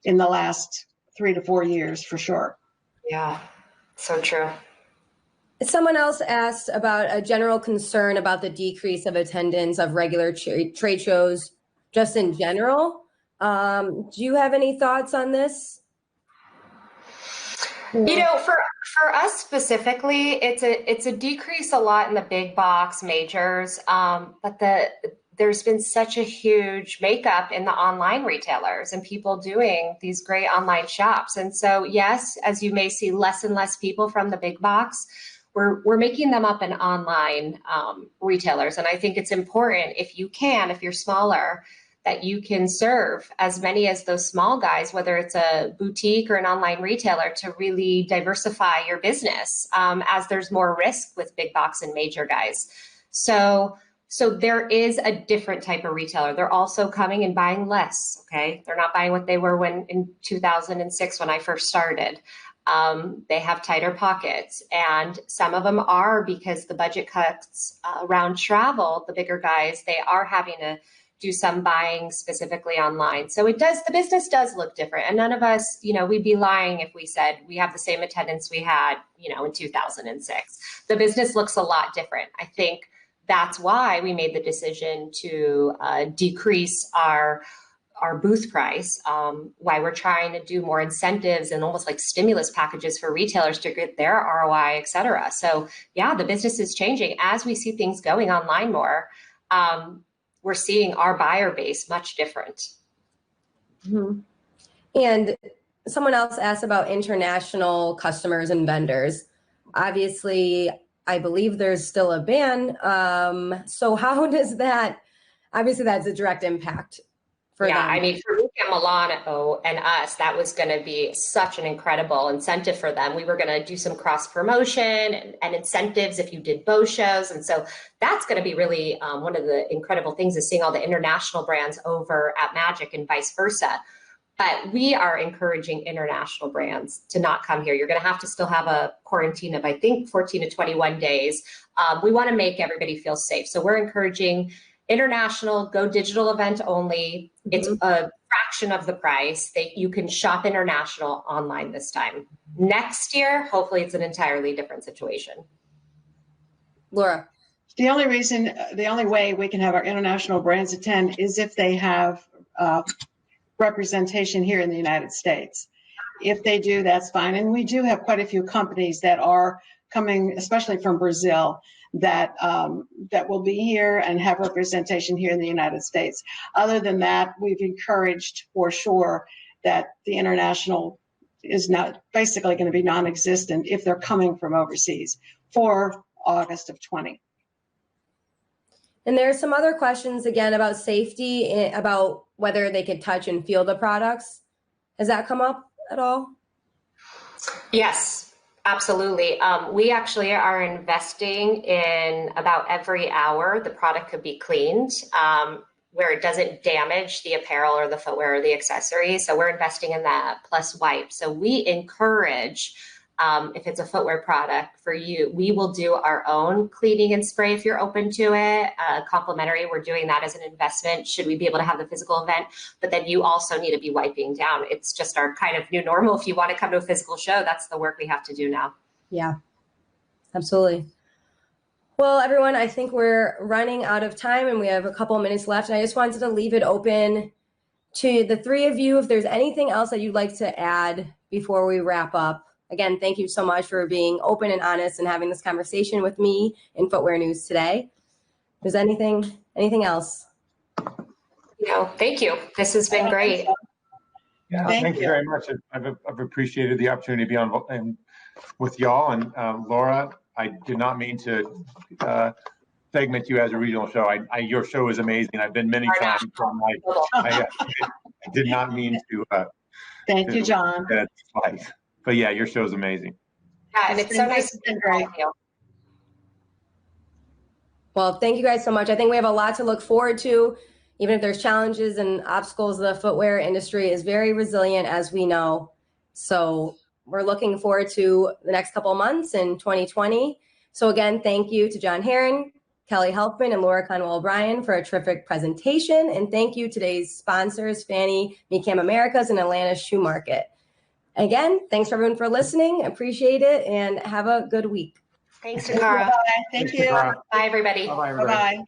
in the last 3 to 4 years for sure. Yeah, so true. Someone else asked about a general concern about the decrease of attendance of regular trade shows just in general. Do you have any thoughts on this? For us specifically, it's a decrease a lot in the big box majors, but there's been such a huge makeup in the online retailers and people doing these great online shops. And so, yes, as you may see less and less people from the big box, we're making them up in online retailers. And I think it's important, if you're smaller, that you can serve as many as those small guys, whether it's a boutique or an online retailer, to really diversify your business as there's more risk with big box and major guys. So there is a different type of retailer. They're also coming and buying less, okay? They're not buying what they were in 2006 when I first started. They have tighter pockets, and some of them are, because the budget cuts around travel, the bigger guys, they are having to do some buying specifically online. So the business does look different. And none of us, we'd be lying if we said we have the same attendance we had, in 2006. The business looks a lot different. I think that's why we made the decision to decrease our booth price, why we're trying to do more incentives and almost like stimulus packages for retailers to get their ROI, et cetera. So yeah, the business is changing. As we see things going online more, we're seeing our buyer base much different. Mm-hmm. And someone else asked about international customers and vendors. Obviously, I believe there's still a ban. So how does that, obviously that's a direct impact for them. I mean, for Micam Milano and us, that was going to be such an incredible incentive for them. We were going to do some cross promotion and incentives if you did bow shows. And so that's going to be really one of the incredible things, is seeing all the international brands over at Magic and vice versa. But we are encouraging international brands to not come here. You're going to have to still have a quarantine of, I think, 14 to 21 days. We want to make everybody feel safe. So we're encouraging international, go digital event only. It's a fraction of the price. You can shop international online this time. Next year, hopefully it's an entirely different situation. Laura. The only way we can have our international brands attend is if they have representation here in the United States. If they do, that's fine. And we do have quite a few companies that are coming, especially from Brazil, that will be here and have representation here in the United States. Other than that, we've encouraged for sure that the international is not basically going to be non-existent if they're coming from overseas for August of 20. And there are some other questions again about safety, about whether they could touch and feel the products. Has that come up at all? Yes, absolutely. We actually are investing in about every hour the product could be cleaned, where it doesn't damage the apparel or the footwear or the accessories. So we're investing in that, plus wipes. So we encourage, if it's a footwear product for you, we will do our own cleaning and spray if you're open to it. Complimentary, we're doing that as an investment should we be able to have the physical event, but then you also need to be wiping down. It's just our kind of new normal. If you want to come to a physical show, that's the work we have to do now. Yeah, absolutely. Well, everyone, I think we're running out of time and we have a couple of minutes left. And I just wanted to leave it open to the three of you if there's anything else that you'd like to add before we wrap up. Again, thank you so much for being open and honest and having this conversation with me in Footwear News today. If there's anything else? No, thank you. This has been great. Yeah, thank you very much. I've appreciated the opportunity to be on with y'all. And Laura, I did not mean to segment you as a regional show. Your show is amazing. I've been many times. I did not mean to. Thank you, John. But yeah, your show is amazing. Yeah, and it's so nice to be with you. Well, thank you guys so much. I think we have a lot to look forward to, even if there's challenges and obstacles. The footwear industry is very resilient, as we know. So we're looking forward to the next couple of months in 2020. So again, thank you to John Heron, Kelly Helfman, and Laura Conwell-O'Brien for a terrific presentation. And thank you to today's sponsors, FFANY, Micam Americas, and Atlanta Shoe Market. Again, thanks for everyone for listening. Appreciate it, and have a good week. Thanks, Nikara. Thank you. Bye, everybody. Bye, everybody. Bye-bye.